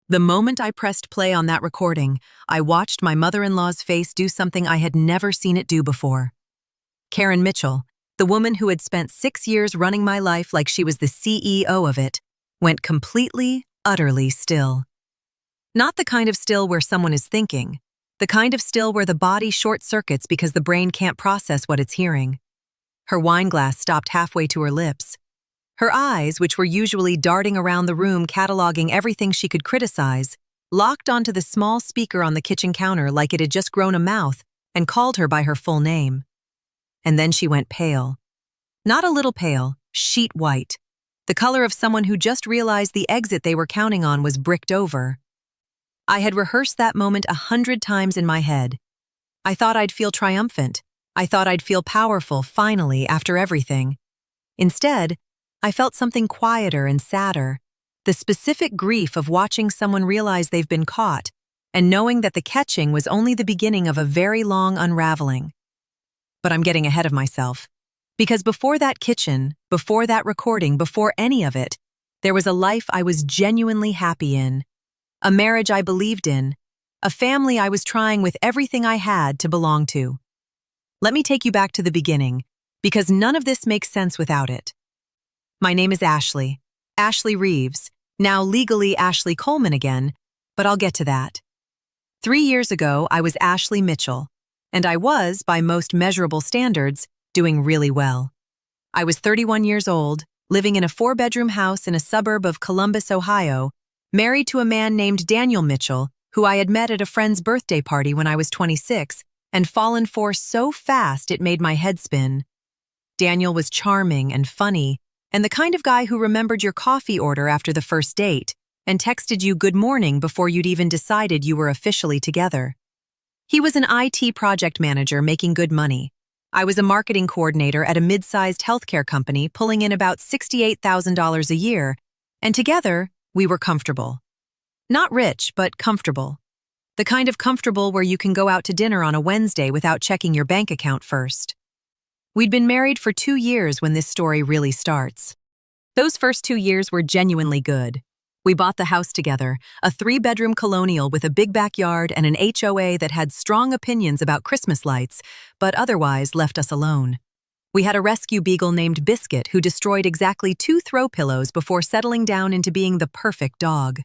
The moment I pressed play on that recording, I watched my mother-in-law's face do something I had never seen it do before. Karen Mitchell, the woman who had spent 6 years running my life like she was the CEO of it, went completely, utterly still. Not the kind of still where someone is thinking, the kind of still where the body short-circuits because the brain can't process what it's hearing. Her wine glass stopped halfway to her lips. Her eyes, which were usually darting around the room cataloging everything she could criticize, locked onto the small speaker on the kitchen counter like it had just grown a mouth and called her by her full name. And then she went pale. Not a little pale, sheet white, the color of someone who just realized the exit they were counting on was bricked over. I had rehearsed that moment 100 times in my head. I thought I'd feel triumphant. I thought I'd feel powerful, finally, after everything. Instead, I felt something quieter and sadder, the specific grief of watching someone realize they've been caught and knowing that the catching was only the beginning of a very long unraveling. But I'm getting ahead of myself. Because before that kitchen, before that recording, before any of it, there was a life I was genuinely happy in, a marriage I believed in, a family I was trying with everything I had to belong to. Let me take you back to the beginning, because none of this makes sense without it. My name is Ashley Reeves, now legally Ashley Coleman again, but I'll get to that. 3 years ago, I was Ashley Mitchell, and I was, by most measurable standards, doing really well. I was 31 years old, living in a 4-bedroom house in a suburb of Columbus, Ohio, married to a man named Daniel Mitchell, who I had met at a friend's birthday party when I was 26, and fallen for so fast it made my head spin. Daniel was charming and funny, and the kind of guy who remembered your coffee order after the first date and texted you good morning before you'd even decided you were officially together. He was an IT project manager making good money. I was a marketing coordinator at a mid-sized healthcare company pulling in about $68,000 a year, and together, we were comfortable. Not rich, but comfortable. The kind of comfortable where you can go out to dinner on a Wednesday without checking your bank account first. We'd been married for 2 years when this story really starts. Those first 2 years were genuinely good. We bought the house together, a 3-bedroom colonial with a big backyard and an HOA that had strong opinions about Christmas lights, but otherwise left us alone. We had a rescue beagle named Biscuit who destroyed exactly 2 throw pillows before settling down into being the perfect dog.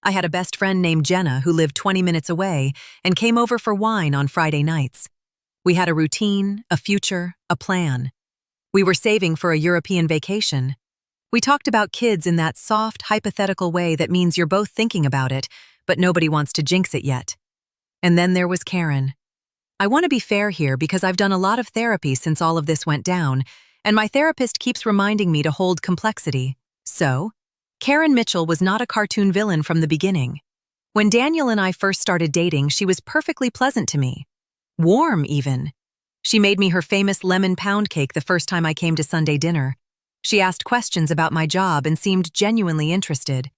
I had a best friend named Jenna who lived 20 minutes away and came over for wine on Friday nights. We had a routine, a future, a plan. We were saving for a European vacation. We talked about kids in that soft, hypothetical way that means you're both thinking about it, but nobody wants to jinx it yet. And then there was Karen. I want to be fair here because I've done a lot of therapy since all of this went down, and my therapist keeps reminding me to hold complexity. So, Karen Mitchell was not a cartoon villain from the beginning. When Daniel and I first started dating, she was perfectly pleasant to me. Warm, even. She made me her famous lemon pound cake the first time I came to Sunday dinner. She asked questions about my job and seemed genuinely interested.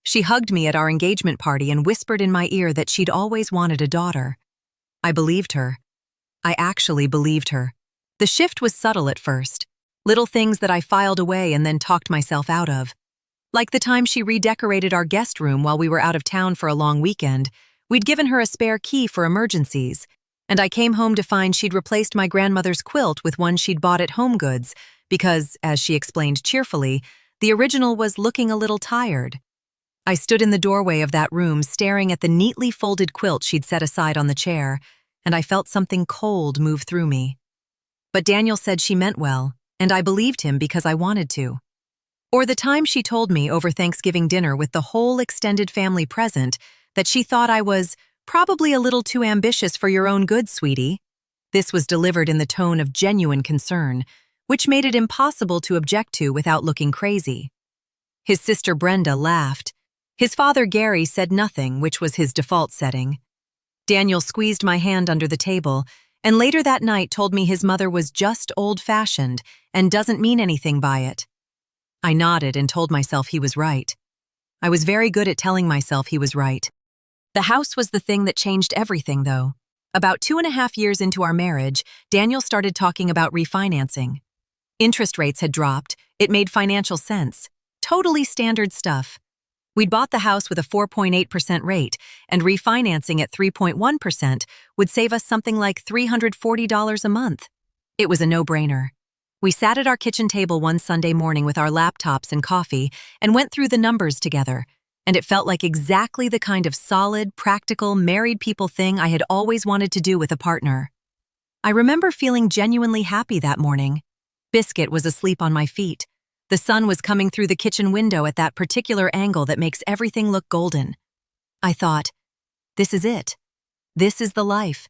She hugged me at our engagement party and whispered in my ear that she'd always wanted a daughter. I believed her. I actually believed her. The shift was subtle at first. Little things that I filed away and then talked myself out of. Like the time she redecorated our guest room while we were out of town for a long weekend. We'd given her a spare key for emergencies, and I came home to find she'd replaced my grandmother's quilt with one she'd bought at HomeGoods because, as she explained cheerfully, the original was looking a little tired. I stood in the doorway of that room staring at the neatly folded quilt she'd set aside on the chair, and I felt something cold move through me. But Daniel said she meant well, and I believed him because I wanted to. Or the time she told me over Thanksgiving dinner with the whole extended family present that she thought I was probably a little too ambitious for your own good, sweetie. This was delivered in the tone of genuine concern, which made it impossible to object to without looking crazy. His sister Brenda laughed. His father Gary said nothing, which was his default setting. Daniel squeezed my hand under the table, and later that night told me his mother was just old-fashioned and doesn't mean anything by it. I nodded and told myself he was right. I was very good at telling myself he was right. The house was the thing that changed everything, though. About 2.5 years into our marriage, Daniel started talking about refinancing. Interest rates had dropped. It made financial sense. Totally standard stuff. We'd bought the house with a 4.8% rate, and refinancing at 3.1% would save us something like $340 a month. It was a no-brainer. We sat at our kitchen table one Sunday morning with our laptops and coffee and went through the numbers together, and it felt like exactly the kind of solid, practical, married people thing I had always wanted to do with a partner. I remember feeling genuinely happy that morning. Biscuit was asleep on my feet. The sun was coming through the kitchen window at that particular angle that makes everything look golden. I thought, this is it. This is the life.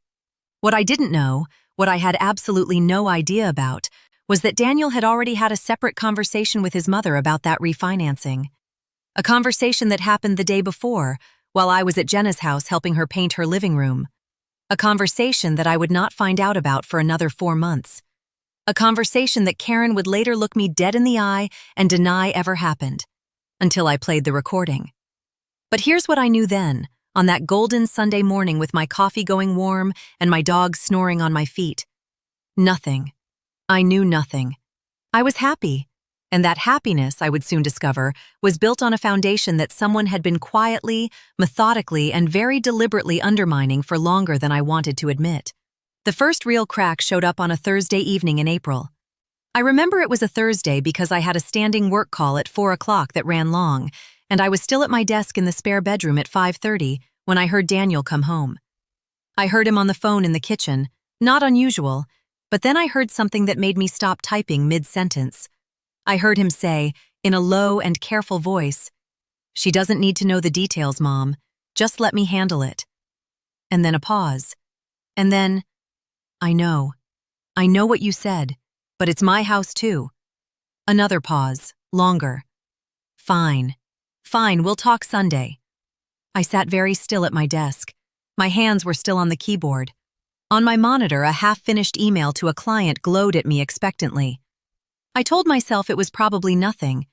What I didn't know, what I had absolutely no idea about, was that Daniel had already had a separate conversation with his mother about that refinancing. A conversation that happened the day before, while I was at Jenna's house helping her paint her living room. A conversation that I would not find out about for another 4 months. A conversation that Karen would later look me dead in the eye and deny ever happened, until I played the recording. But here's what I knew then, on that golden Sunday morning with my coffee going warm and my dog snoring on my feet. Nothing. I knew nothing. I was happy, and that happiness, I would soon discover, was built on a foundation that someone had been quietly, methodically, and very deliberately undermining for longer than I wanted to admit. The first real crack showed up on a Thursday evening in April. I remember it was a Thursday because I had a standing work call at 4 o'clock that ran long, and I was still at my desk in the spare bedroom at 5:30 when I heard Daniel come home. I heard him on the phone in the kitchen, not unusual, but then I heard something that made me stop typing mid-sentence. I heard him say, in a low and careful voice, "She doesn't need to know the details, Mom. Just let me handle it." And then a pause. And then, I know what you said, but it's my house too. Another pause, longer. Fine, we'll talk Sunday. I sat very still at my desk. My hands were still on the keyboard. On my monitor, a half-finished email to a client glowed at me expectantly. I told myself it was probably nothing.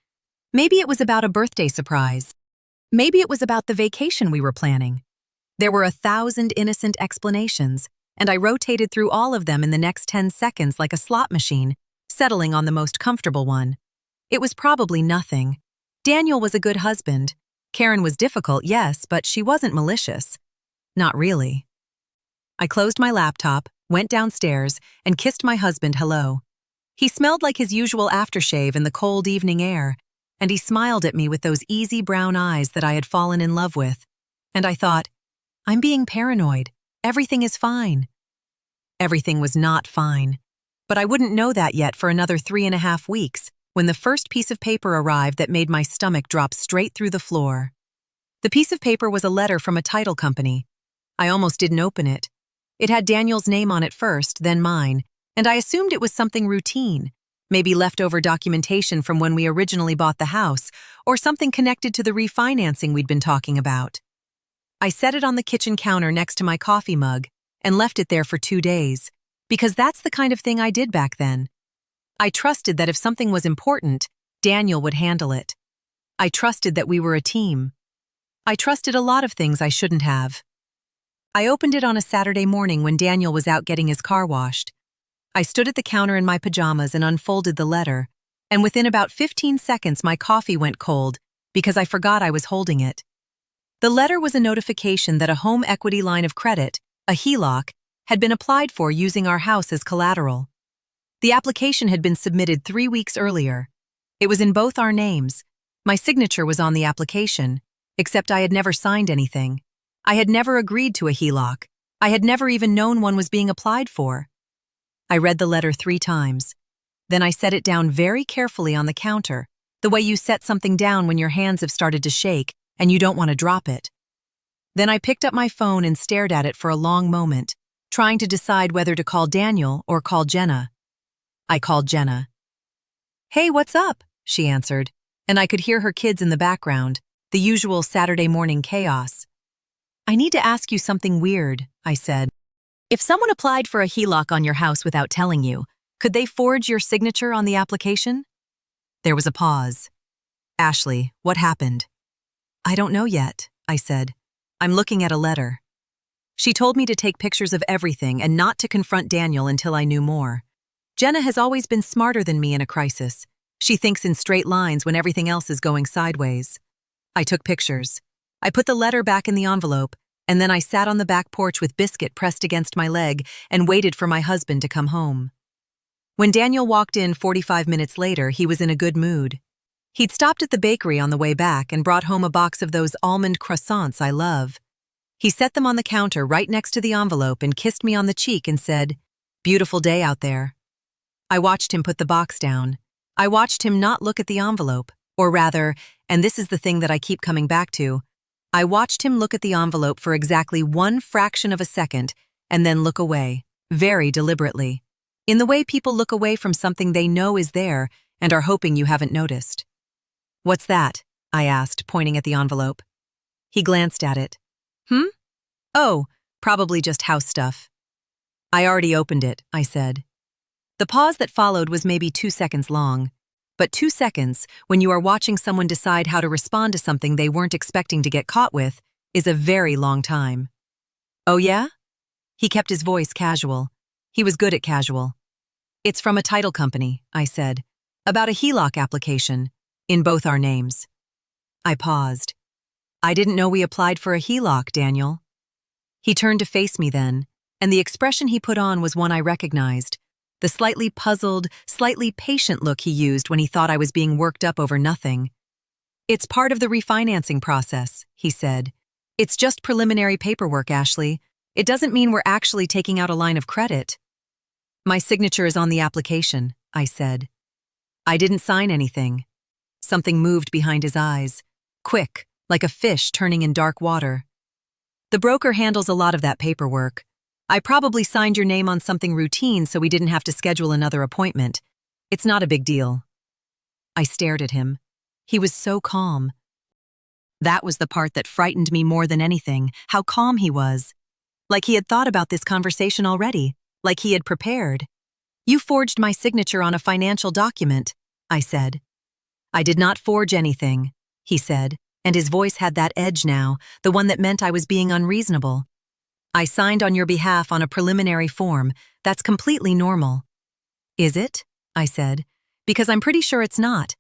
Maybe it was about a birthday surprise. Maybe it was about the vacation we were planning. There were 1,000 innocent explanations, and I rotated through all of them in the next 10 seconds like a slot machine, settling on the most comfortable one. It was probably nothing. Daniel was a good husband. Karen was difficult, yes, but she wasn't malicious. Not really. I closed my laptop, went downstairs, and kissed my husband hello. He smelled like his usual aftershave in the cold evening air, and he smiled at me with those easy brown eyes that I had fallen in love with. And I thought, I'm being paranoid. Everything is fine. Everything was not fine. But I wouldn't know that yet for another 3.5 weeks, when the first piece of paper arrived that made my stomach drop straight through the floor. The piece of paper was a letter from a title company. I almost didn't open it. It had Daniel's name on it first, then mine, and I assumed it was something routine, maybe leftover documentation from when we originally bought the house, or something connected to the refinancing we'd been talking about. I set it on the kitchen counter next to my coffee mug and left it there for 2 days, because that's the kind of thing I did back then. I trusted that if something was important, Daniel would handle it. I trusted that we were a team. I trusted a lot of things I shouldn't have. I opened it on a Saturday morning when Daniel was out getting his car washed. I stood at the counter in my pajamas and unfolded the letter, and within about 15 seconds my coffee went cold because I forgot I was holding it. The letter was a notification that a home equity line of credit, a HELOC, had been applied for using our house as collateral. The application had been submitted 3 weeks earlier. It was in both our names. My signature was on the application, except I had never signed anything. I had never agreed to a HELOC. I had never even known one was being applied for. I read the letter 3 times. Then I set it down very carefully on the counter, the way you set something down when your hands have started to shake and you don't want to drop it. Then I picked up my phone and stared at it for a long moment, trying to decide whether to call Daniel or call Jenna. I called Jenna. "Hey, what's up?" she answered, and I could hear her kids in the background, the usual Saturday morning chaos. "I need to ask you something weird," I said. "If someone applied for a HELOC on your house without telling you, could they forge your signature on the application?" There was a pause. "Ashley, what happened?" "I don't know yet," I said. "I'm looking at a letter." She told me to take pictures of everything and not to confront Daniel until I knew more. Jenna has always been smarter than me in a crisis. She thinks in straight lines when everything else is going sideways. I took pictures. I put the letter back in the envelope, and then I sat on the back porch with Biscuit pressed against my leg and waited for my husband to come home. When Daniel walked in 45 minutes later, he was in a good mood. He'd stopped at the bakery on the way back and brought home a box of those almond croissants I love. He set them on the counter right next to the envelope and kissed me on the cheek and said, "Beautiful day out there." I watched him put the box down. I watched him not look at the envelope, or rather, and this is the thing that I keep coming back to, I watched him look at the envelope for exactly one fraction of a second and then look away, very deliberately, in the way people look away from something they know is there and are hoping you haven't noticed. "What's that?" I asked, pointing at the envelope. He glanced at it. "Oh, probably just house stuff." "I already opened it," I said. The pause that followed was maybe 2 seconds long. But 2 seconds, when you are watching someone decide how to respond to something they weren't expecting to get caught with, is a very long time. "Oh yeah?" He kept his voice casual. He was good at casual. "It's from a title company," I said, "about a HELOC application, in both our names." I paused. "I didn't know we applied for a HELOC, Daniel." He turned to face me then, and the expression he put on was one I recognized, the slightly puzzled, slightly patient look he used when he thought I was being worked up over nothing. "It's part of the refinancing process," he said. "It's just preliminary paperwork, Ashley. It doesn't mean we're actually taking out a line of credit." "My signature is on the application," I said. "I didn't sign anything." Something moved behind his eyes, quick, like a fish turning in dark water. "The broker handles a lot of that paperwork. I probably signed your name on something routine so we didn't have to schedule another appointment. It's not a big deal." I stared at him. He was so calm. That was the part that frightened me more than anything, how calm he was. Like he had thought about this conversation already, like he had prepared. "You forged my signature on a financial document," I said. "I did not forge anything," he said, and his voice had that edge now, the one that meant I was being unreasonable. "I signed on your behalf on a preliminary form. That's completely normal." "Is it?" I said, "because I'm pretty sure it's not."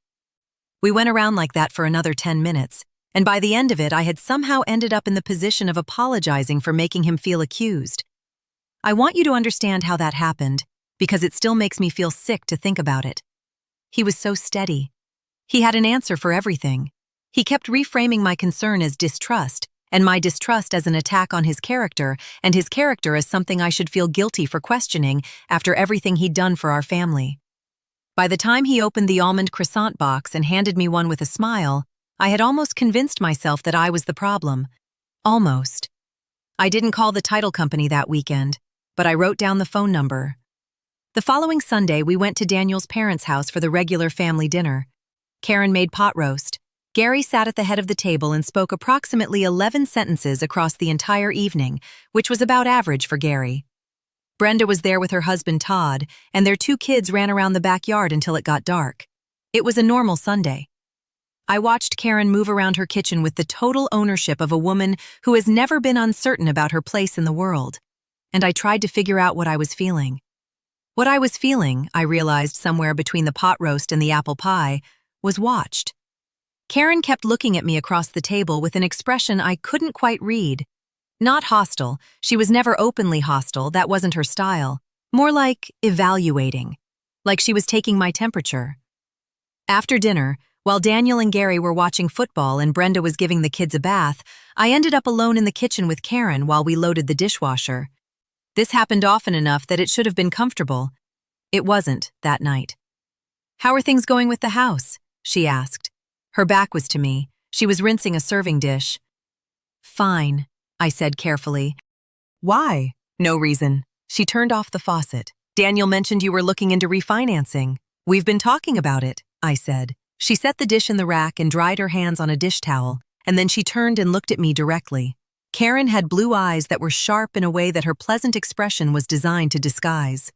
We went around like that for another 10 minutes, and by the end of it I had somehow ended up in the position of apologizing for making him feel accused. I want you to understand how that happened, because it still makes me feel sick to think about it. He was so steady. He had an answer for everything. He kept reframing my concern as distrust, and my distrust as an attack on his character, and his character as something I should feel guilty for questioning after everything he'd done for our family. By the time he opened the almond croissant box and handed me one with a smile, I had almost convinced myself that I was the problem. Almost. I didn't call the title company that weekend, but I wrote down the phone number. The following Sunday, we went to Daniel's parents' house for the regular family dinner. Karen made pot roast. Gary sat at the head of the table and spoke approximately 11 sentences across the entire evening, which was about average for Gary. Brenda was there with her husband Todd, and their 2 kids ran around the backyard until it got dark. It was a normal Sunday. I watched Karen move around her kitchen with the total ownership of a woman who has never been uncertain about her place in the world, and I tried to figure out what I was feeling. What I was feeling, I realized somewhere between the pot roast and the apple pie, was watched. Karen kept looking at me across the table with an expression I couldn't quite read. Not hostile, she was never openly hostile, that wasn't her style. More like evaluating, like she was taking my temperature. After dinner, while Daniel and Gary were watching football and Brenda was giving the kids a bath, I ended up alone in the kitchen with Karen while we loaded the dishwasher. This happened often enough that it should have been comfortable. It wasn't, that night. "How are things going with the house?" she asked. Her back was to me. She was rinsing a serving dish. "Fine," I said carefully. "Why?" "No reason." She turned off the faucet. "Daniel mentioned you were looking into refinancing. We've been talking about it," I said. She set the dish in the rack and dried her hands on a dish towel, and then she turned and looked at me directly. Karen had blue eyes that were sharp in a way that her pleasant expression was designed to disguise.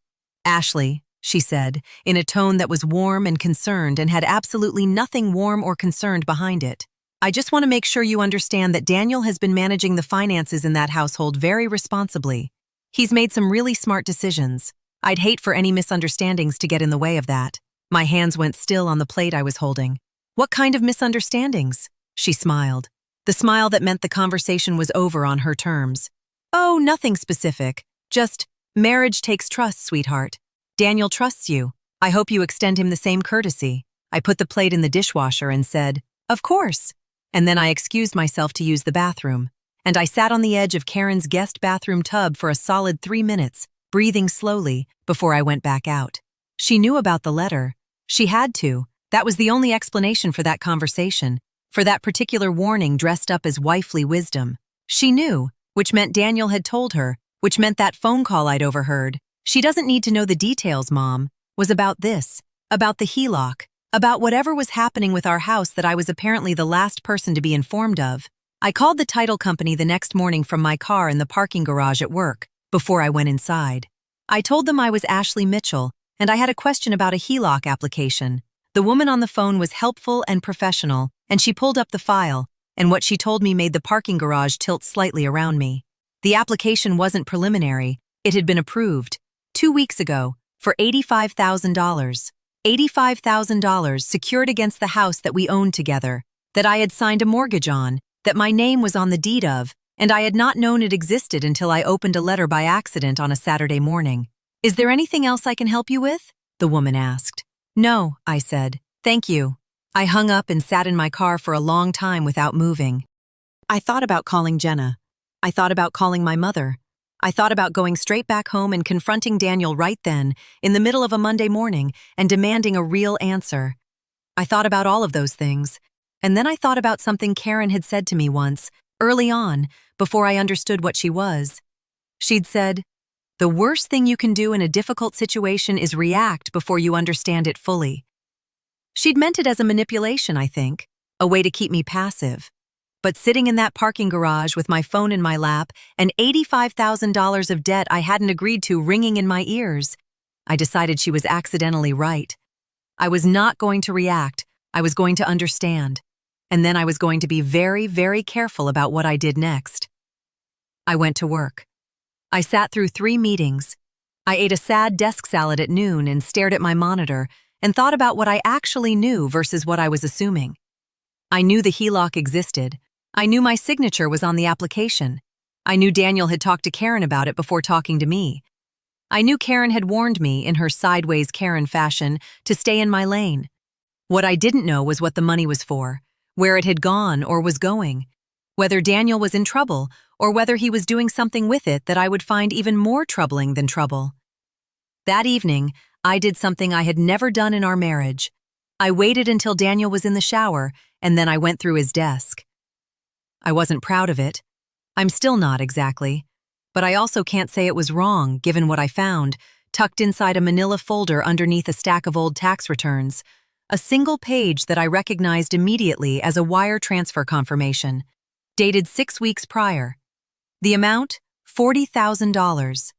"Ashley," she said, in a tone that was warm and concerned and had absolutely nothing warm or concerned behind it. "I just want to make sure you understand that Daniel has been managing the finances in that household very responsibly. He's made some really smart decisions. I'd hate for any misunderstandings to get in the way of that." My hands went still on the plate I was holding. "What kind of misunderstandings?" She smiled. The smile that meant the conversation was over on her terms. Oh, nothing specific. Just, marriage takes trust, sweetheart. Daniel trusts you. I hope you extend him the same courtesy. I put the plate in the dishwasher and said, of course. And then I excused myself to use the bathroom. And I sat on the edge of Karen's guest bathroom tub for a solid 3 minutes, breathing slowly, before I went back out. She knew about the letter. She had to. That was the only explanation for that conversation, for that particular warning dressed up as wifely wisdom. She knew, which meant Daniel had told her, which meant that phone call I'd overheard. She doesn't need to know the details, Mom, was about this, about the HELOC, about whatever was happening with our house that I was apparently the last person to be informed of. I called the title company the next morning from my car in the parking garage at work, before I went inside. I told them I was Ashley Mitchell, and I had a question about a HELOC application. The woman on the phone was helpful and professional, and she pulled up the file, and what she told me made the parking garage tilt slightly around me. The application wasn't preliminary, it had been approved 2 weeks ago for $85,000. $85,000 secured against the house that we owned together, that I had signed a mortgage on, that my name was on the deed of, and I had not known it existed until I opened a letter by accident on a Saturday morning. Is there anything else I can help you with? The woman asked. No, I said. Thank you. I hung up and sat in my car for a long time without moving. I thought about calling Jenna. I thought about calling my mother. I thought about going straight back home and confronting Daniel right then, in the middle of a Monday morning, and demanding a real answer. I thought about all of those things. And then I thought about something Karen had said to me once, early on, before I understood what she was. She'd said, the worst thing you can do in a difficult situation is react before you understand it fully. She'd meant it as a manipulation, I think, a way to keep me passive. But sitting in that parking garage with my phone in my lap and $85,000 of debt I hadn't agreed to ringing in my ears, I decided she was accidentally right. I was not going to react, I was going to understand. And then I was going to be very, very careful about what I did next. I went to work. I sat through 3 meetings. I ate a sad desk salad at noon and stared at my monitor and thought about what I actually knew versus what I was assuming. I knew the HELOC existed. I knew my signature was on the application. I knew Daniel had talked to Karen about it before talking to me. I knew Karen had warned me, in her sideways Karen fashion, to stay in my lane. What I didn't know was what the money was for, where it had gone or was going, whether Daniel was in trouble or whether he was doing something with it that I would find even more troubling than trouble. That evening, I did something I had never done in our marriage. I waited until Daniel was in the shower, and then I went through his desk. I wasn't proud of it. I'm still not exactly. But I also can't say it was wrong, given what I found, tucked inside a manila folder underneath a stack of old tax returns. A single page that I recognized immediately as a wire transfer confirmation, dated 6 weeks prior. The amount, $40,000.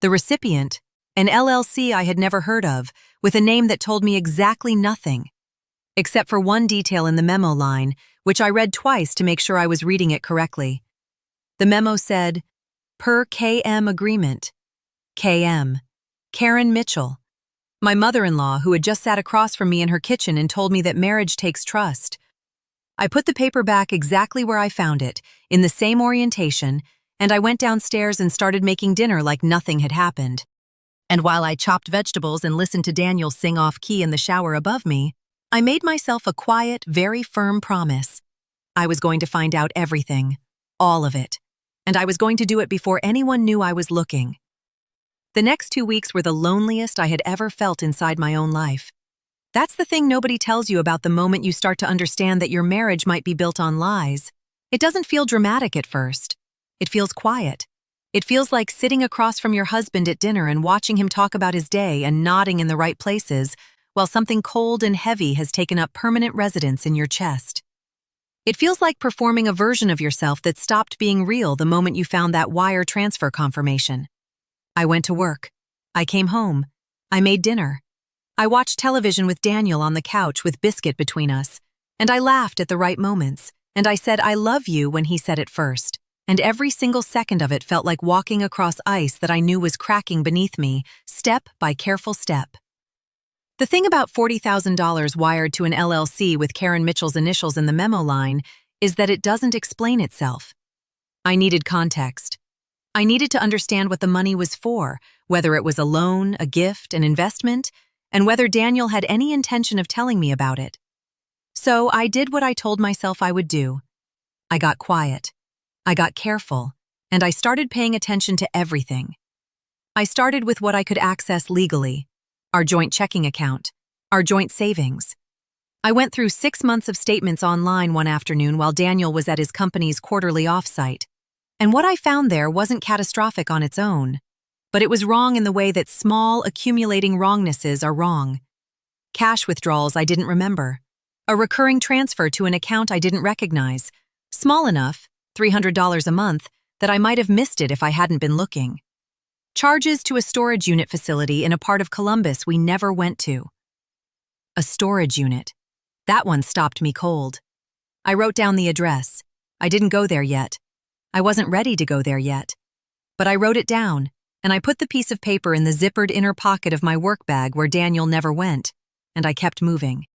The recipient, an LLC I had never heard of, with a name that told me exactly nothing. Except for one detail in the memo line, which I read twice to make sure I was reading it correctly. The memo said, per KM agreement. KM. Karen Mitchell. My mother-in-law, who had just sat across from me in her kitchen and told me that marriage takes trust. I put the paper back exactly where I found it, in the same orientation, and I went downstairs and started making dinner like nothing had happened. And while I chopped vegetables and listened to Daniel sing off-key in the shower above me, I made myself a quiet, very firm promise. I was going to find out everything, all of it, and I was going to do it before anyone knew I was looking. The next 2 weeks were the loneliest I had ever felt inside my own life. That's the thing nobody tells you about the moment you start to understand that your marriage might be built on lies. It doesn't feel dramatic at first. It feels quiet. It feels like sitting across from your husband at dinner and watching him talk about his day and nodding in the right places, while something cold and heavy has taken up permanent residence in your chest. It feels like performing a version of yourself that stopped being real the moment you found that wire transfer confirmation. I went to work. I came home. I made dinner. I watched television with Daniel on the couch with biscuit between us, and I laughed at the right moments, and I said I love you when he said it first, and every single second of it felt like walking across ice that I knew was cracking beneath me, step by careful step. The thing about $40,000 wired to an LLC with Karen Mitchell's initials in the memo line is that it doesn't explain itself. I needed context. I needed to understand what the money was for, whether it was a loan, a gift, an investment, and whether Daniel had any intention of telling me about it. So I did what I told myself I would do. I got quiet. I got careful, and I started paying attention to everything. I started with what I could access legally, our joint checking account, our joint savings. I went through 6 months of statements online one afternoon while Daniel was at his company's quarterly offsite. And what I found there wasn't catastrophic on its own, but it was wrong in the way that small, accumulating wrongnesses are wrong. Cash withdrawals I didn't remember. A recurring transfer to an account I didn't recognize, small enough, $300 a month, that I might have missed it if I hadn't been looking. Charges to a storage unit facility in a part of Columbus we never went to. A storage unit. That one stopped me cold. I wrote down the address. I didn't go there yet. I wasn't ready to go there yet. But I wrote it down, and I put the piece of paper in the zippered inner pocket of my work bag where Daniel never went, and I kept moving.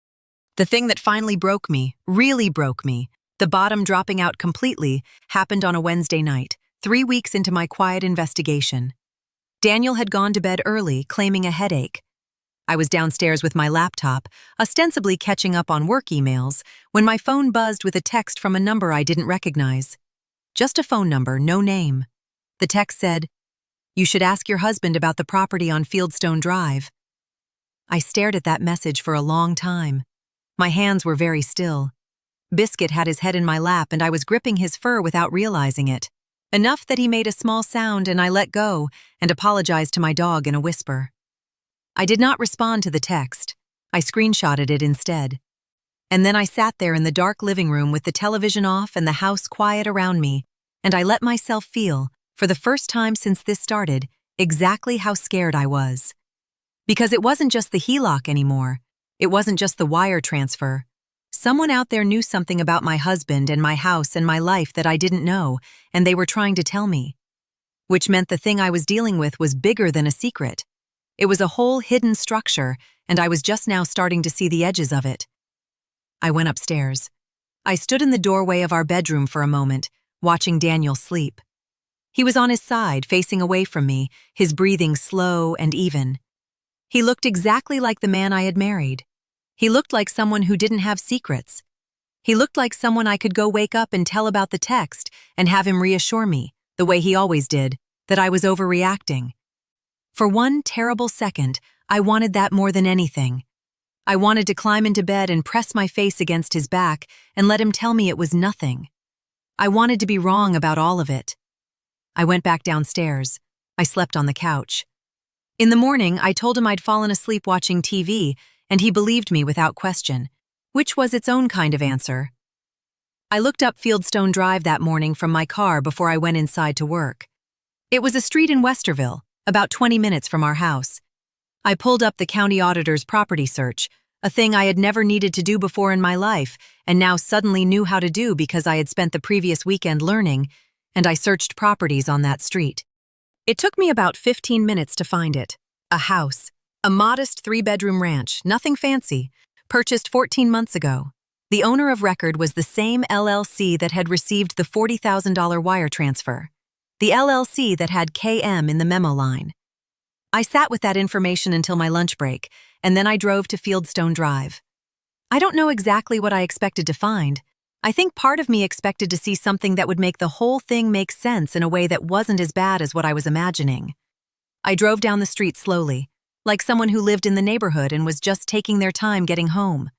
The thing that finally broke me, really broke me, the bottom dropping out completely, happened on a Wednesday night, 3 weeks into my quiet investigation. Daniel had gone to bed early, claiming a headache. I was downstairs with my laptop, ostensibly catching up on work emails, when my phone buzzed with a text from a number I didn't recognize. Just a phone number, no name. The text said, "You should ask your husband about the property on Fieldstone Drive." I stared at that message for a long time. My hands were very still. Biscuit had his head in my lap and I was gripping his fur without realizing it. Enough that he made a small sound and I let go and apologized to my dog in a whisper. I did not respond to the text. I screenshotted it instead. And then I sat there in the dark living room with the television off and the house quiet around me, and I let myself feel, for the first time since this started, exactly how scared I was. Because it wasn't just the HELOC anymore. It wasn't just the wire transfer. Someone out there knew something about my husband and my house and my life that I didn't know, and they were trying to tell me. Which meant the thing I was dealing with was bigger than a secret. It was a whole hidden structure, and I was just now starting to see the edges of it. I went upstairs. I stood in the doorway of our bedroom for a moment, watching Daniel sleep. He was on his side, facing away from me, his breathing slow and even. He looked exactly like the man I had married. He looked like someone who didn't have secrets. He looked like someone I could go wake up and tell about the text and have him reassure me, the way he always did, that I was overreacting. For one terrible second, I wanted that more than anything. I wanted to climb into bed and press my face against his back and let him tell me it was nothing. I wanted to be wrong about all of it. I went back downstairs. I slept on the couch. In the morning, I told him I'd fallen asleep watching TV, and he believed me without question, which was its own kind of answer. I looked up Fieldstone Drive that morning from my car before I went inside to work. It was a street in Westerville, about 20 minutes from our house. I pulled up the county auditor's property search, a thing I had never needed to do before in my life, and now suddenly knew how to do because I had spent the previous weekend learning, and I searched properties on that street. It took me about 15 minutes to find it. A house. A modest 3-bedroom ranch, nothing fancy, purchased 14 months ago. The owner of record was the same LLC that had received the $40,000 wire transfer. The LLC that had KM in the memo line. I sat with that information until my lunch break, and then I drove to Fieldstone Drive. I don't know exactly what I expected to find. I think part of me expected to see something that would make the whole thing make sense in a way that wasn't as bad as what I was imagining. I drove down the street slowly, like someone who lived in the neighborhood and was just taking their time getting home.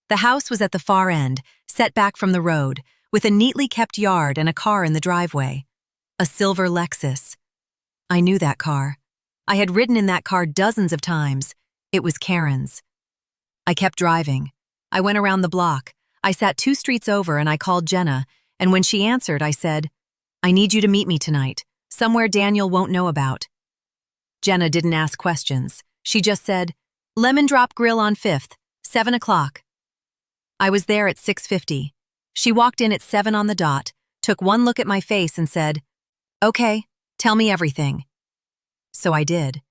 The house was at the far end, set back from the road, with a neatly kept yard and a car in the driveway. A silver Lexus. I knew that car. I had ridden in that car dozens of times. It was Karen's. I kept driving. I went around the block. I sat 2 streets over and I called Jenna, and when she answered, I said, "I need you to meet me tonight, somewhere Daniel won't know about." Jenna didn't ask questions. She just said, "Lemon Drop Grill on 5th, 7 o'clock. I was there at 6:50. She walked in at 7 on the dot, took one look at my face and said, "Okay, tell me everything." So I did.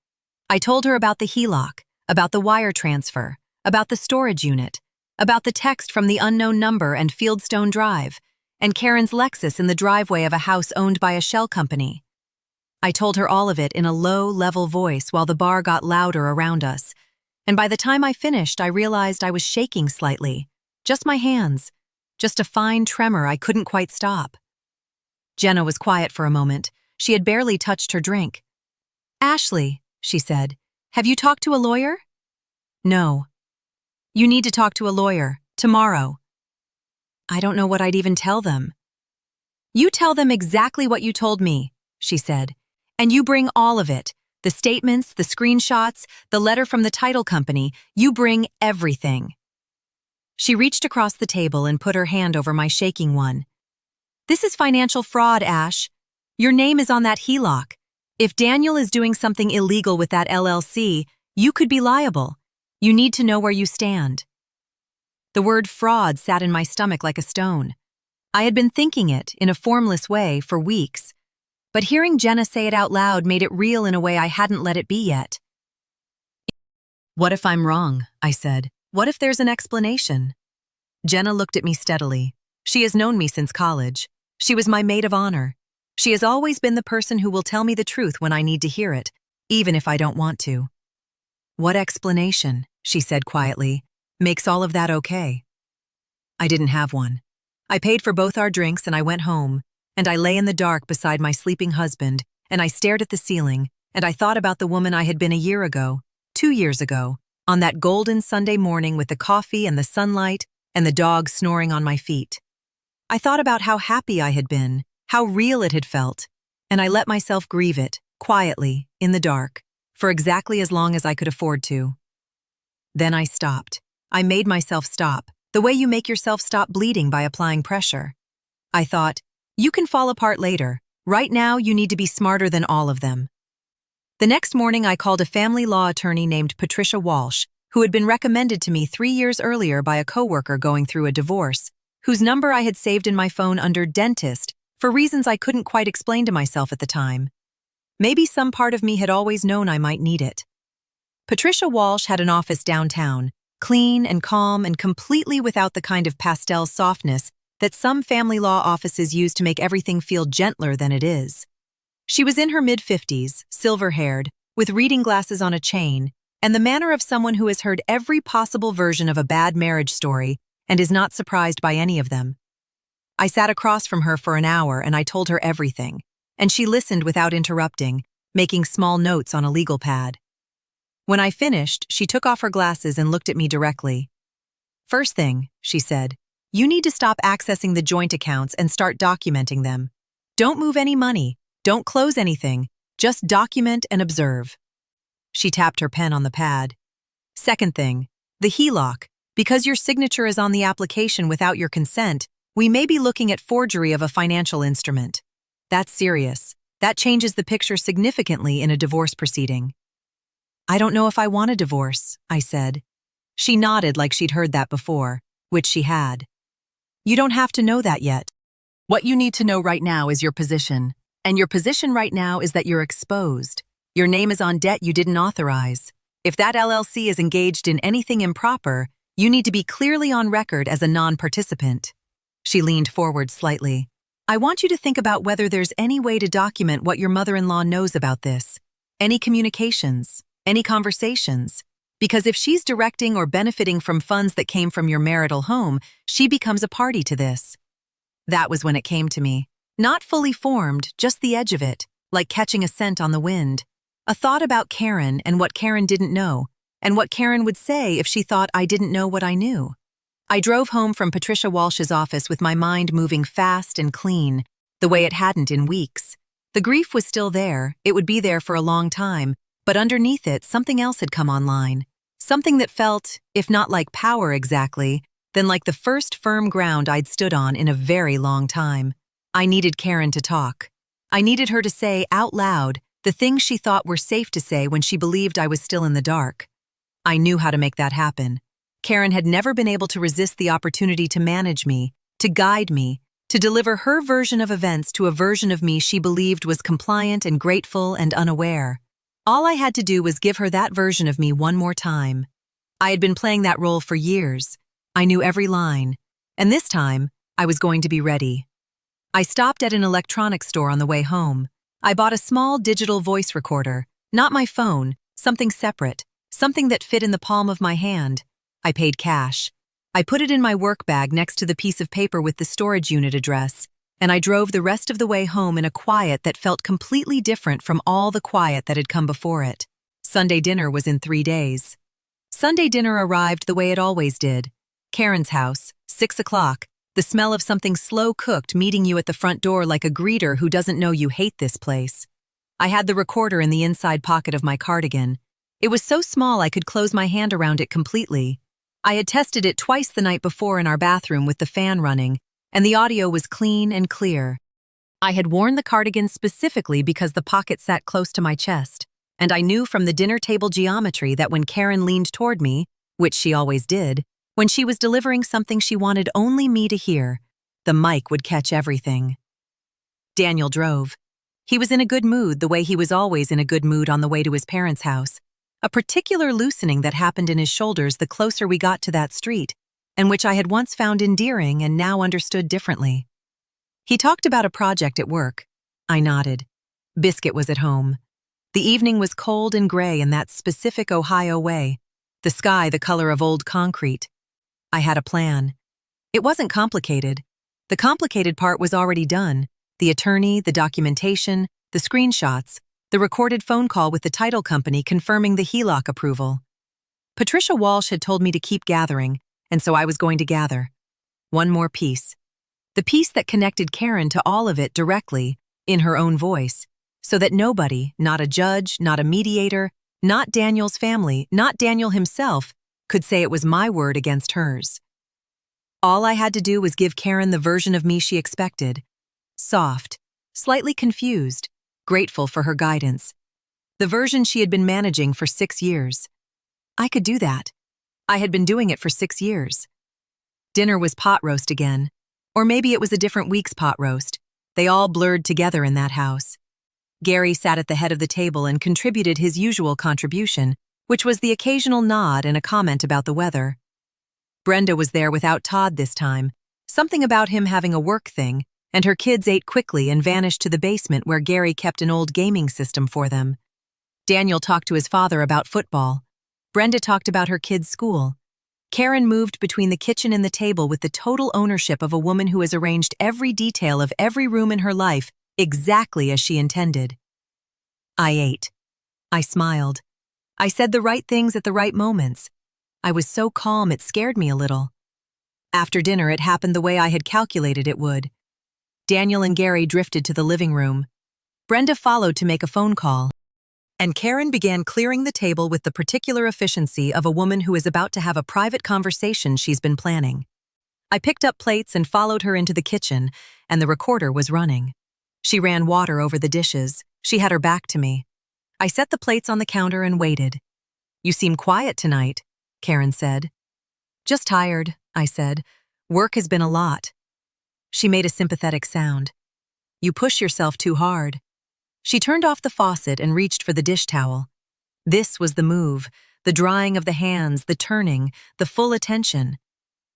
I told her about the HELOC, about the wire transfer, about the storage unit, about the text from the unknown number and Fieldstone Drive, and Karen's Lexus in the driveway of a house owned by a shell company. I told her all of it in a low, level voice while the bar got louder around us, and by the time I finished, I realized I was shaking slightly. Just my hands. Just a fine tremor I couldn't quite stop. Jenna was quiet for a moment. She had barely touched her drink. "Ashley," she said, "have you talked to a lawyer?" "No." "You need to talk to a lawyer, tomorrow." "I don't know what I'd even tell them." "You tell them exactly what you told me," she said, "and you bring all of it. The statements, the screenshots, the letter from the title company. You bring everything." She reached across the table and put her hand over my shaking one. "This is financial fraud, Ash. Your name is on that HELOC. If Daniel is doing something illegal with that LLC, you could be liable. You need to know where you stand." The word fraud sat in my stomach like a stone. I had been thinking it, in a formless way, for weeks. But hearing Jenna say it out loud made it real in a way I hadn't let it be yet. "What if I'm wrong?" I said. "What if there's an explanation?" Jenna looked at me steadily. She has known me since college. She was my maid of honor. She has always been the person who will tell me the truth when I need to hear it, even if I don't want to. "What explanation," she said quietly, "makes all of that okay?" I didn't have one. I paid for both our drinks and I went home, and I lay in the dark beside my sleeping husband, and I stared at the ceiling, and I thought about the woman I had been a year ago, 2 years ago, on that golden Sunday morning with the coffee and the sunlight and the dog snoring on my feet. I thought about how happy I had been, how real it had felt, and I let myself grieve it, quietly, in the dark, for exactly as long as I could afford to. Then I stopped. I made myself stop, the way you make yourself stop bleeding by applying pressure. I thought, you can fall apart later. Right now, you need to be smarter than all of them. The next morning, I called a family law attorney named Patricia Walsh, who had been recommended to me 3 years earlier by a coworker going through a divorce, whose number I had saved in my phone under dentist for reasons I couldn't quite explain to myself at the time. Maybe some part of me had always known I might need it. Patricia Walsh had an office downtown, clean and calm and completely without the kind of pastel softness that some family law offices use to make everything feel gentler than it is. She was in her mid-50s, silver-haired, with reading glasses on a chain, and the manner of someone who has heard every possible version of a bad marriage story and is not surprised by any of them. I sat across from her for an hour and I told her everything, and she listened without interrupting, making small notes on a legal pad. When I finished, she took off her glasses and looked at me directly. "First thing," she said, "you need to stop accessing the joint accounts and start documenting them. Don't move any money, don't close anything, just document and observe." She tapped her pen on the pad. "Second thing, the HELOC. Because your signature is on the application without your consent, we may be looking at forgery of a financial instrument. That's serious. That changes the picture significantly in a divorce proceeding." "I don't know if I want a divorce," I said. She nodded like she'd heard that before, which she had. "You don't have to know that yet. What you need to know right now is your position. And your position right now is that you're exposed. Your name is on debt you didn't authorize. If that LLC is engaged in anything improper, you need to be clearly on record as a non-participant." She leaned forward slightly. "I want you to think about whether there's any way to document what your mother-in-law knows about this. Any communications, any conversations. Because if she's directing or benefiting from funds that came from your marital home, she becomes a party to this." That was when it came to me. Not fully formed, just the edge of it, like catching a scent on the wind. A thought about Karen and what Karen didn't know, and what Karen would say if she thought I didn't know what I knew. I drove home from Patricia Walsh's office with my mind moving fast and clean, the way it hadn't in weeks. The grief was still there, it would be there for a long time, but underneath it, something else had come online. Something that felt, if not like power exactly, then like the first firm ground I'd stood on in a very long time. I needed Karen to talk. I needed her to say out loud the things she thought were safe to say when she believed I was still in the dark. I knew how to make that happen. Karen had never been able to resist the opportunity to manage me, to guide me, to deliver her version of events to a version of me she believed was compliant and grateful and unaware. All I had to do was give her that version of me one more time. I had been playing that role for years. I knew every line. And this time, I was going to be ready. I stopped at an electronics store on the way home. I bought a small digital voice recorder, not my phone, something separate, something that fit in the palm of my hand. I paid cash. I put it in my work bag next to the piece of paper with the storage unit address, and I drove the rest of the way home in a quiet that felt completely different from all the quiet that had come before it. Sunday dinner was in 3 days. Sunday dinner arrived the way it always did. Karen's house, 6 o'clock, the smell of something slow-cooked meeting you at the front door like a greeter who doesn't know you hate this place. I had the recorder in the inside pocket of my cardigan. It was so small I could close my hand around it completely. I had tested it twice the night before in our bathroom with the fan running, and the audio was clean and clear. I had worn the cardigan specifically because the pocket sat close to my chest, and I knew from the dinner table geometry that when Karen leaned toward me, which she always did, when she was delivering something she wanted only me to hear, the mic would catch everything. Daniel drove. He was in a good mood the way he was always in a good mood on the way to his parents' house. A particular loosening that happened in his shoulders the closer we got to that street, and which I had once found endearing and now understood differently. He talked about a project at work. I nodded. Biscuit was at home. The evening was cold and gray in that specific Ohio way, the sky the color of old concrete. I had a plan. It wasn't complicated. The complicated part was already done. The attorney, the documentation, the screenshots, the recorded phone call with the title company confirming the HELOC approval. Patricia Walsh had told me to keep gathering, and so I was going to gather. One more piece. The piece that connected Karen to all of it directly, in her own voice, so that nobody, not a judge, not a mediator, not Daniel's family, not Daniel himself, could say it was my word against hers. All I had to do was give Karen the version of me she expected. Soft, slightly confused, grateful for her guidance. The version she had been managing for 6 years. I could do that. I had been doing it for 6 years. Dinner was pot roast again. Or maybe it was a different week's pot roast. They all blurred together in that house. Gary sat at the head of the table and contributed his usual contribution, which was the occasional nod and a comment about the weather. Brenda was there without Todd this time, something about him having a work thing, and her kids ate quickly and vanished to the basement where Gary kept an old gaming system for them. Daniel talked to his father about football. Brenda talked about her kids' school. Karen moved between the kitchen and the table with the total ownership of a woman who has arranged every detail of every room in her life exactly as she intended. I ate. I smiled. I said the right things at the right moments. I was so calm it scared me a little. After dinner, it happened the way I had calculated it would. Daniel and Gary drifted to the living room. Brenda followed to make a phone call. And Karen began clearing the table with the particular efficiency of a woman who is about to have a private conversation she's been planning. I picked up plates and followed her into the kitchen, and the recorder was running. She ran water over the dishes. She had her back to me. I set the plates on the counter and waited. "You seem quiet tonight," Karen said. "Just tired," I said. "Work has been a lot." She made a sympathetic sound. "You push yourself too hard." She turned off the faucet and reached for the dish towel. This was the move, the drying of the hands, the turning, the full attention.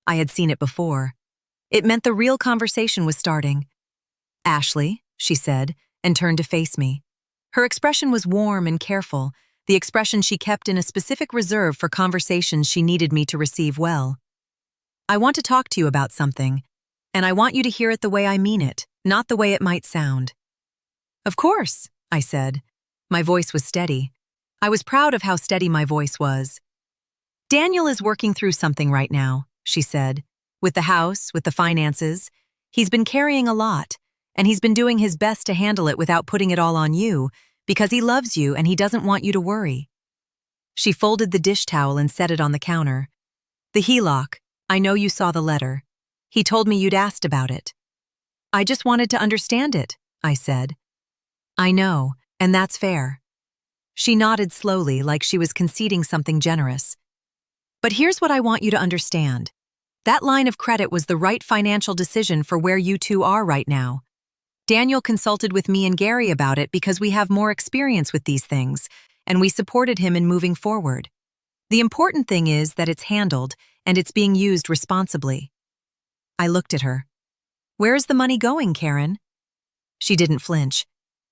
I had seen it before. It meant the real conversation was starting. "Ashley," she said, and turned to face me. Her expression was warm and careful, the expression she kept in a specific reserve for conversations she needed me to receive well. "I want to talk to you about something, and I want you to hear it the way I mean it, not the way it might sound." "Of course," I said. My voice was steady. I was proud of how steady my voice was. "Daniel is working through something right now," she said. "With the house, with the finances. He's been carrying a lot, and he's been doing his best to handle it without putting it all on you, because he loves you and he doesn't want you to worry." She folded the dish towel and set it on the counter. "The HELOC, I know you saw the letter. He told me you'd asked about it." "I just wanted to understand it," I said. "I know, and that's fair." She nodded slowly, like she was conceding something generous. "But here's what I want you to understand. That line of credit was the right financial decision for where you two are right now. Daniel consulted with me and Gary about it because we have more experience with these things, and we supported him in moving forward. The important thing is that it's handled and it's being used responsibly. I looked at her. Where's the money going, Karen? She didn't flinch.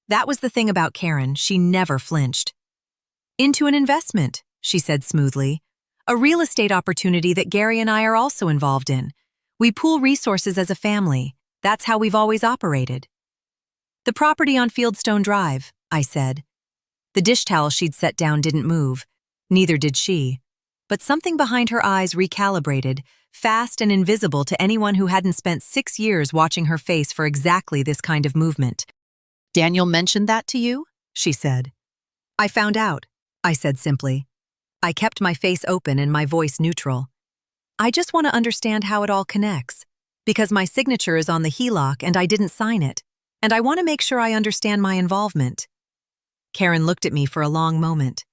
That was the thing about Karen, she never flinched. Into an investment, she said smoothly. A real estate opportunity that Gary and I are also involved in. We pool resources as a family. That's how we've always operated. The property on Fieldstone Drive, I said. The dish towel she'd set down didn't move. Neither did she. But something behind her eyes recalibrated, fast and invisible to anyone who hadn't spent 6 years watching her face for exactly this kind of movement. Daniel mentioned that to you? She said. I found out, I said simply. I kept my face open and my voice neutral. I just want to understand how it all connects, because my signature is on the HELOC and I didn't sign it, and I want to make sure I understand my involvement. Karen looked at me for a long moment.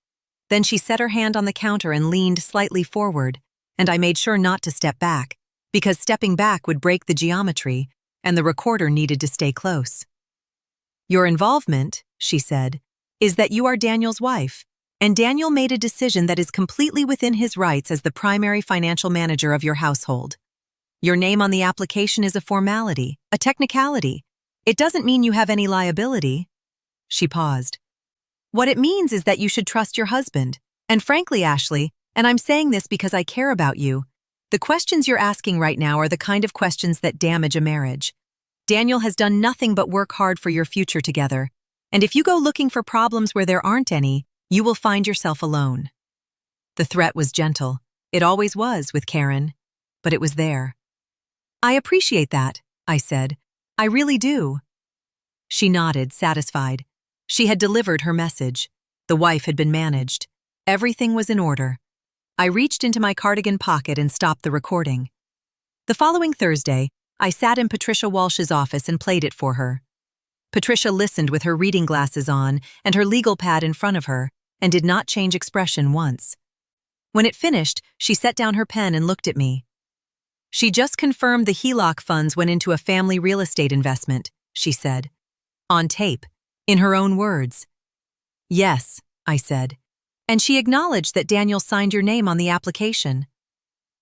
Then she set her hand on the counter and leaned slightly forward, and I made sure not to step back, because stepping back would break the geometry, and the recorder needed to stay close. Your involvement, she said, is that you are Daniel's wife, and Daniel made a decision that is completely within his rights as the primary financial manager of your household. Your name on the application is a formality, a technicality. It doesn't mean you have any liability. She paused. What it means is that you should trust your husband. And frankly, Ashley, and I'm saying this because I care about you, the questions you're asking right now are the kind of questions that damage a marriage. Daniel has done nothing but work hard for your future together. And if you go looking for problems where there aren't any, you will find yourself alone. The threat was gentle. It always was with Karen. But it was there. I appreciate that, I said. I really do. She nodded, satisfied. She had delivered her message. The wife had been managed. Everything was in order. I reached into my cardigan pocket and stopped the recording. The following Thursday, I sat in Patricia Walsh's office and played it for her. Patricia listened with her reading glasses on and her legal pad in front of her, and did not change expression once. When it finished, she set down her pen and looked at me. She just confirmed the HELOC funds went into a family real estate investment, she said. On tape, in her own words. Yes, I said. And she acknowledged that Daniel signed your name on the application.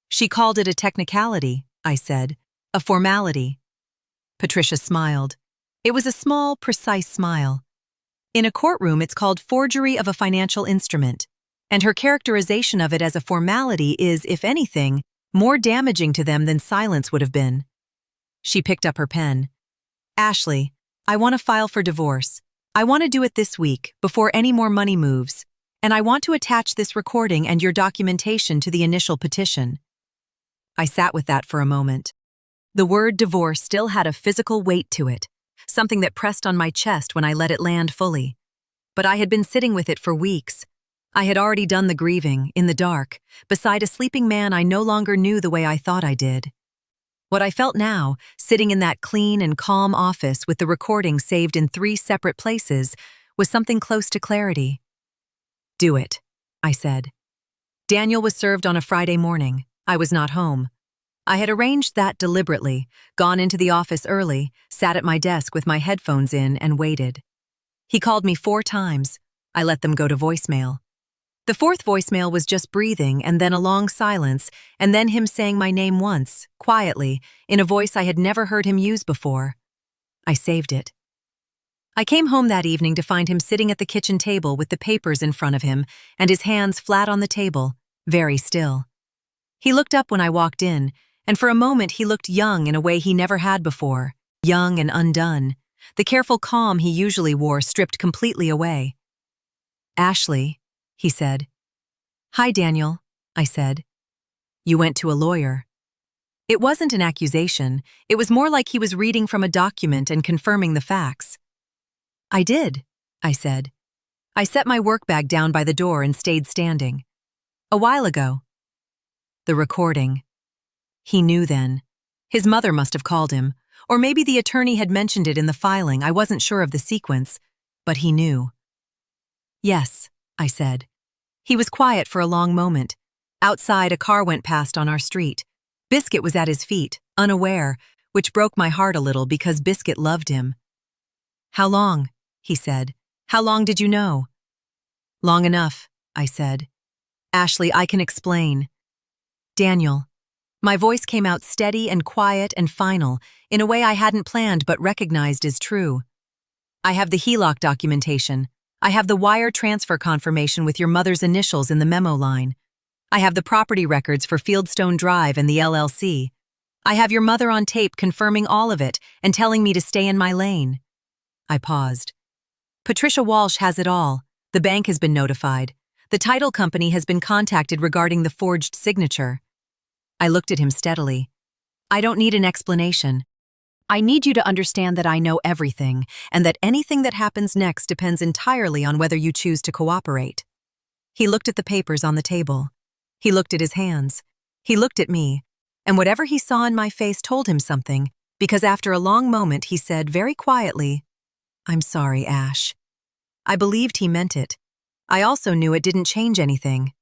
She called it a technicality, I said, a formality. Patricia smiled. It was a small, precise smile. In a courtroom, it's called forgery of a financial instrument, and her characterization of it as a formality is, if anything, more damaging to them than silence would have been. She picked up her pen. Ashley, I want to file for divorce. I want to do it this week, before any more money moves, and I want to attach this recording and your documentation to the initial petition. I sat with that for a moment. The word divorce still had a physical weight to it, something that pressed on my chest when I let it land fully. But I had been sitting with it for weeks. I had already done the grieving, in the dark, beside a sleeping man I no longer knew the way I thought I did. What I felt now, sitting in that clean and calm office with the recording saved in 3 separate places, was something close to clarity. Do it, I said. Daniel was served on a Friday morning. I was not home. I had arranged that deliberately, gone into the office early, sat at my desk with my headphones in, and waited. He called me 4 times. I let them go to voicemail. The 4th voicemail was just breathing and then a long silence, and then him saying my name once, quietly, in a voice I had never heard him use before. I saved it. I came home that evening to find him sitting at the kitchen table with the papers in front of him and his hands flat on the table, very still. He looked up when I walked in, and for a moment he looked young in a way he never had before, young and undone, the careful calm he usually wore stripped completely away. Ashley, he said. Hi, Daniel, I said. You went to a lawyer. It wasn't an accusation. It was more like he was reading from a document and confirming the facts. I did, I said. I set my work bag down by the door and stayed standing. A while ago. The recording. He knew then. His mother must have called him, or maybe the attorney had mentioned it in the filing. I wasn't sure of the sequence, but he knew. Yes, I said. He was quiet for a long moment. Outside, a car went past on our street. Biscuit was at his feet, unaware, which broke my heart a little because Biscuit loved him. How long? He said. How long did you know? Long enough, I said. Ashley, I can explain. Daniel. My voice came out steady and quiet and final, in a way I hadn't planned but recognized as true. I have the HELOC documentation. I have the wire transfer confirmation with your mother's initials in the memo line. I have the property records for Fieldstone Drive and the LLC. I have your mother on tape confirming all of it and telling me to stay in my lane. I paused. Patricia Walsh has it all. The bank has been notified. The title company has been contacted regarding the forged signature. I looked at him steadily. I don't need an explanation. I need you to understand that I know everything, and that anything that happens next depends entirely on whether you choose to cooperate. He looked at the papers on the table. He looked at his hands. He looked at me, and whatever he saw in my face told him something, because after a long moment he said very quietly, "I'm sorry, Ash." I believed he meant it. I also knew it didn't change anything.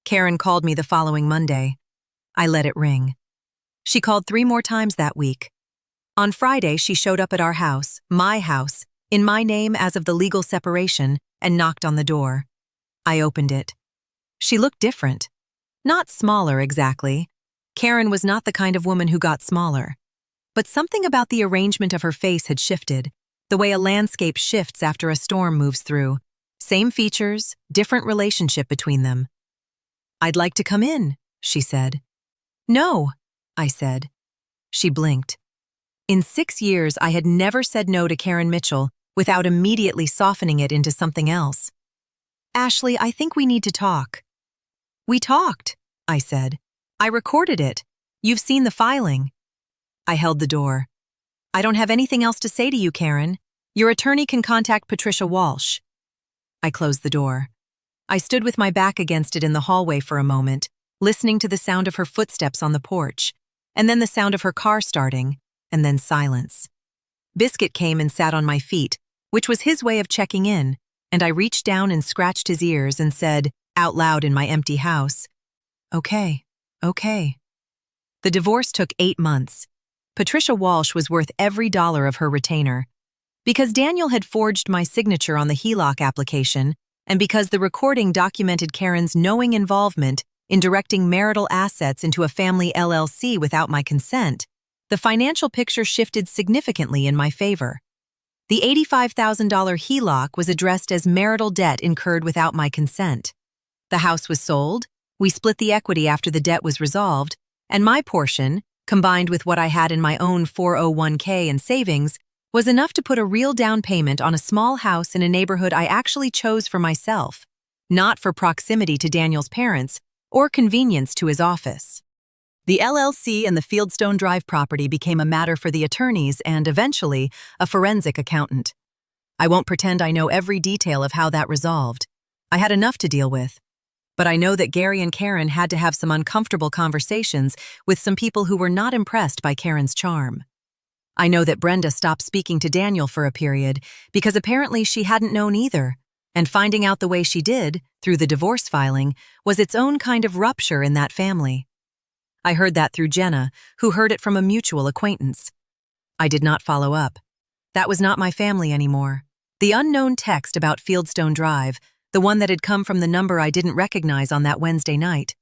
Karen called me the following Monday. I let it ring. She called 3 more times that week. On Friday, she showed up at our house, my house, in my name as of the legal separation, and knocked on the door. I opened it. She looked different. Not smaller, exactly. Karen was not the kind of woman who got smaller. But something about the arrangement of her face had shifted, the way a landscape shifts after a storm moves through. Same features, different relationship between them. "I'd like to come in," she said. "No," I said. She blinked. In 6 years, I had never said no to Karen Mitchell without immediately softening it into something else. "Ashley, I think we need to talk." "We talked," I said. "I recorded it. You've seen the filing." I held the door. "I don't have anything else to say to you, Karen. Your attorney can contact Patricia Walsh." I closed the door. I stood with my back against it in the hallway for a moment, listening to the sound of her footsteps on the porch, and then the sound of her car starting, and then silence. Biscuit came and sat on my feet, which was his way of checking in, and I reached down and scratched his ears and said, out loud in my empty house, "Okay, okay." The divorce took 8 months. Patricia Walsh was worth every dollar of her retainer. Because Daniel had forged my signature on the HELOC application, and because the recording documented Karen's knowing involvement in directing marital assets into a family LLC without my consent, the financial picture shifted significantly in my favor. The $85,000 HELOC was addressed as marital debt incurred without my consent. The house was sold, we split the equity after the debt was resolved, and my portion, combined with what I had in my own 401k and savings, was enough to put a real down payment on a small house in a neighborhood I actually chose for myself, not for proximity to Daniel's parents or convenience to his office. The LLC and the Fieldstone Drive property became a matter for the attorneys and, eventually, a forensic accountant. I won't pretend I know every detail of how that resolved. I had enough to deal with. But I know that Gary and Karen had to have some uncomfortable conversations with some people who were not impressed by Karen's charm. I know that Brenda stopped speaking to Daniel for a period because apparently she hadn't known either, and finding out the way she did, through the divorce filing, was its own kind of rupture in that family. I heard that through Jenna, who heard it from a mutual acquaintance. I did not follow up. That was not my family anymore. The unknown text about Fieldstone Drive, the one that had come from the number I didn't recognize on that Wednesday night.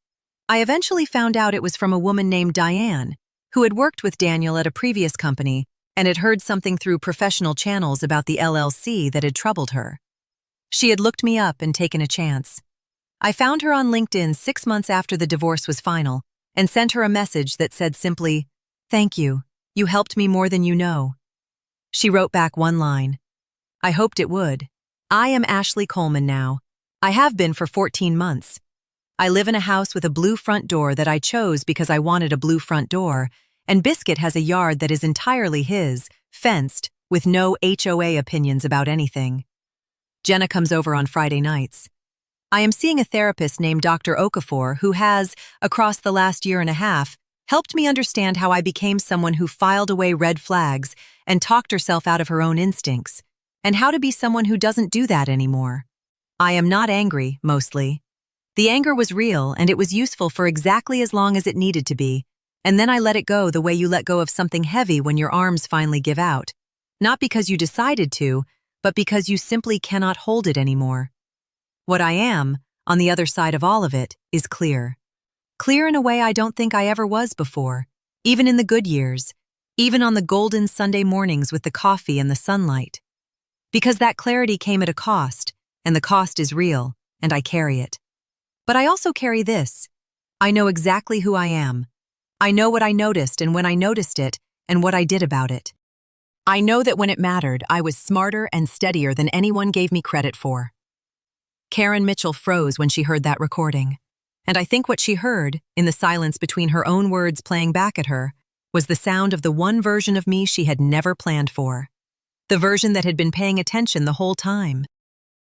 I eventually found out it was from a woman named Diane, who had worked with Daniel at a previous company and had heard something through professional channels about the LLC that had troubled her. She had looked me up and taken a chance. I found her on LinkedIn 6 months after the divorce was final and sent her a message that said simply, "Thank you. You helped me more than you know." She wrote back one line. I hoped it would. I am Ashley Coleman now. I have been for 14 months. I live in a house with a blue front door that I chose because I wanted a blue front door, and Biscuit has a yard that is entirely his, fenced, with no HOA opinions about anything. Jenna comes over on Friday nights. I am seeing a therapist named Dr. Okafor who has, across the last year and a half, helped me understand how I became someone who filed away red flags and talked herself out of her own instincts, and how to be someone who doesn't do that anymore. I am not angry, mostly. The anger was real, and it was useful for exactly as long as it needed to be, and then I let it go the way you let go of something heavy when your arms finally give out. Not because you decided to, but because you simply cannot hold it anymore. What I am, on the other side of all of it, is clear. Clear in a way I don't think I ever was before, even in the good years, even on the golden Sunday mornings with the coffee and the sunlight. Because that clarity came at a cost, and the cost is real, and I carry it. But I also carry this. I know exactly who I am. I know what I noticed and when I noticed it, and what I did about it. I know that when it mattered, I was smarter and steadier than anyone gave me credit for. Karen Mitchell froze when she heard that recording. And I think what she heard, in the silence between her own words playing back at her, was the sound of the one version of me she had never planned for. The version that had been paying attention the whole time.